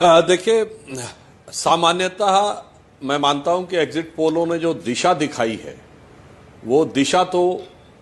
देखिए, सामान्यतः मैं मानता हूं कि एग्जिट पोलों ने जो दिशा दिखाई है वो दिशा तो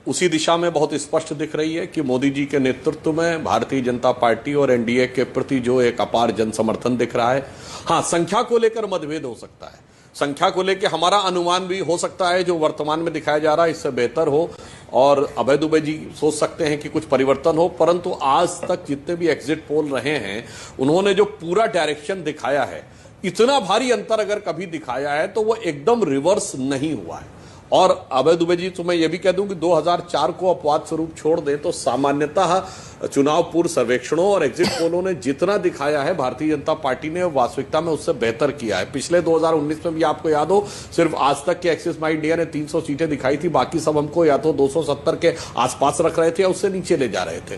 उसी दिशा में बहुत स्पष्ट दिख रही है कि मोदी जी के नेतृत्व में भारतीय जनता पार्टी और एनडीए के प्रति जो एक अपार जन समर्थन दिख रहा है। हाँ, संख्या को लेकर मतभेद हो सकता है, संख्या को लेकर हमारा अनुमान भी हो सकता है जो वर्तमान में दिखाया जा रहा है इससे बेहतर हो, और अभय दुबे जी सोच सकते हैं कि कुछ परिवर्तन हो, परंतु आज तक जितने भी एग्जिट पोल रहे हैं उन्होंने जो पूरा डायरेक्शन दिखाया है, इतना भारी अंतर अगर कभी दिखाया है तो वो एकदम रिवर्स नहीं हुआ है। और अभय दुबे जी, तो मैं ये भी कह दूं कि 2004 को अपवाद स्वरूप छोड़ दें तो सामान्यतः चुनाव पूर्व सर्वेक्षणों और एग्जिट पोलों ने जितना दिखाया है भारतीय जनता पार्टी ने वास्तविकता में उससे बेहतर किया है। पिछले 2019 में भी आपको याद हो, सिर्फ आज तक के एक्सिस माई इंडिया ने 300 सीटें दिखाई थी, बाकी सब हमको या तो 270 के आसपास रख रहे थे या उससे नीचे ले जा रहे थे।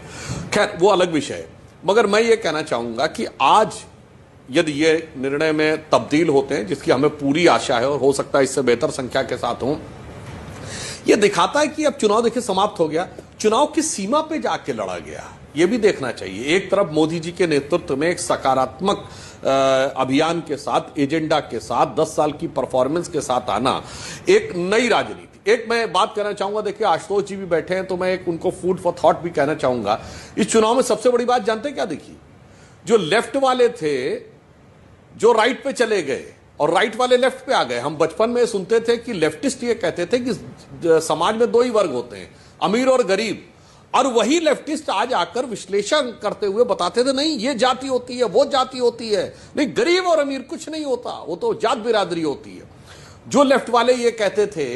खैर, वो अलग विषय है। मगर मैं ये कहना चाहूंगा कि आज यदि ये निर्णय में तब्दील होते हैं, जिसकी हमें पूरी आशा है और हो सकता है इससे बेहतर संख्या के साथ हो, ये दिखाता है कि अब चुनाव देखिए समाप्त हो गया, चुनाव की सीमा पे जाके लड़ा गया, ये भी देखना चाहिए। एक तरफ मोदी जी के नेतृत्व में एक सकारात्मक अभियान के साथ, एजेंडा के साथ, 10 साल की परफॉर्मेंस के साथ आना, एक नई राजनीति। एक मैं बात कहना चाहूंगा, देखिए आशुतोष जी भी बैठे हैं तो मैं एक उनको फूड फॉर थॉट भी कहना चाहूंगा। इस चुनाव में सबसे बड़ी बात जानते हैं क्या दिखी? जो लेफ्ट वाले थे जो राइट पे चले गए और राइट वाले लेफ्ट पे आ गए। हम बचपन में सुनते थे कि लेफ्टिस्ट ये कहते थे कि समाज में दो ही वर्ग होते हैं, अमीर और गरीब, और वही लेफ्टिस्ट आज आकर विश्लेषण करते हुए बताते थे नहीं ये जाति होती है, वो जाति होती है, नहीं गरीब और अमीर कुछ नहीं होता, वो तो जात बिरादरी होती है। जो लेफ्ट वाले ये कहते थे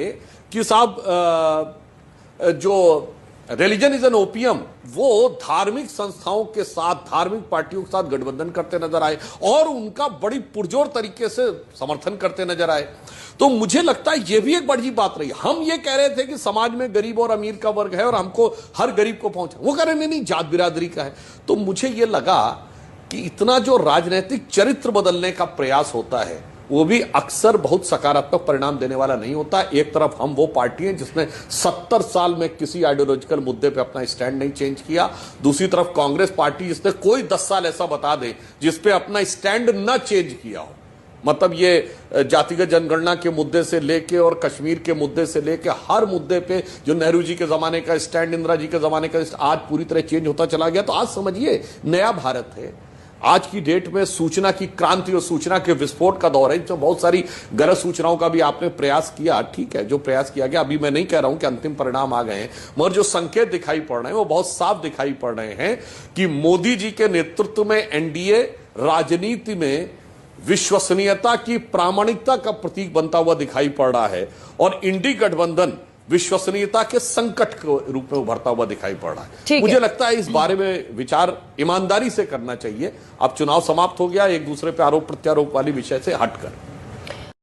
कि साहब जो रिलीजन इज एन ओपियम, वो धार्मिक संस्थाओं के साथ, धार्मिक पार्टियों के साथ गठबंधन करते नजर आए और उनका बड़ी पुरजोर तरीके से समर्थन करते नजर आए। तो मुझे लगता है ये भी एक बड़ी बात रही। हम ये कह रहे थे कि समाज में गरीब और अमीर का वर्ग है और हमको हर गरीब को पहुंचा, वो कह रहे नहीं जात बिरादरी का है। तो मुझे ये लगा कि इतना जो राजनीतिक चरित्र बदलने का प्रयास होता है वो भी अक्सर बहुत सकारात्मक परिणाम देने वाला नहीं होता। एक तरफ हम वो पार्टी हैं जिसने 70 साल में किसी आइडियोलॉजिकल मुद्दे पे अपना स्टैंड नहीं चेंज किया, दूसरी तरफ कांग्रेस पार्टी जिसने कोई 10 साल ऐसा बता दे जिसपे अपना स्टैंड न चेंज किया हो। मतलब ये जातिगत जनगणना के मुद्दे से लेके और कश्मीर के मुद्दे से लेके हर मुद्दे पे जो नेहरू जी के जमाने का स्टैंड, इंदिरा जी के जमाने का आज पूरी तरह चेंज होता चला गया। तो आज समझिए नया भारत है। आज की डेट में सूचना की क्रांति और सूचना के विस्फोट का दौर है, जो बहुत सारी गलत सूचनाओं का भी आपने प्रयास किया, ठीक है, जो प्रयास किया गया, अभी मैं नहीं कह रहा हूं कि अंतिम परिणाम आ गए हैं, मगर जो संकेत दिखाई पड़ रहे हैं वो बहुत साफ दिखाई पड़ रहे हैं कि मोदी जी के नेतृत्व में एनडीए राजनीति में विश्वसनीयता की, प्रामाणिकता का प्रतीक बनता हुआ दिखाई पड़ रहा है और इंडी गठबंधन विश्वसनीयता के संकट के रूप में उभरता हुआ दिखाई पड़ रहा है। मुझे लगता है इस बारे में विचार ईमानदारी से करना चाहिए। अब चुनाव समाप्त हो गया, एक दूसरे पे आरोप प्रत्यारोप वाली विषय से हटकर।